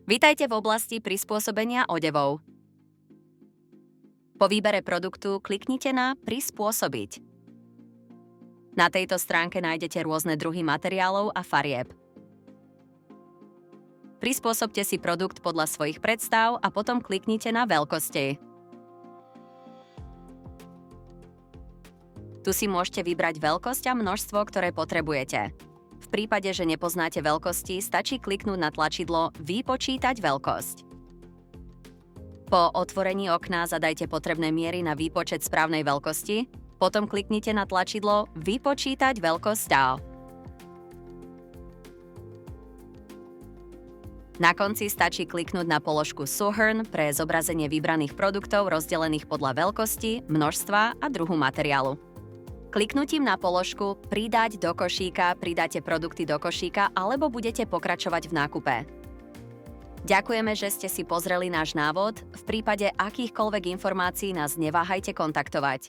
Vítajte v oblasti prispôsobenia odevov. Po výbere produktu kliknite na Prispôsobiť. Na tejto stránke nájdete rôzne druhy materiálov a farieb. Prispôsobte si produkt podľa svojich predstav a potom kliknite na veľkosti. Tu si môžete vybrať veľkosť a množstvo, ktoré potrebujete. V prípade, že nepoznáte veľkosti, stačí kliknúť na tlačidlo Vypočítať veľkosť. Po otvorení okna zadajte potrebné miery na výpočet správnej veľkosti, potom kliknite na tlačidlo Vypočítať veľkosť stál. Na konci stačí kliknúť na položku Souhrn pre zobrazenie vybraných produktov rozdelených podľa veľkosti, množstva a druhu materiálu. Kliknutím na položku Pridať do košíka pridáte produkty do košíka alebo budete pokračovať v nákupe. Ďakujeme, že ste si pozreli náš návod. V prípade akýchkoľvek informácií nás neváhajte kontaktovať.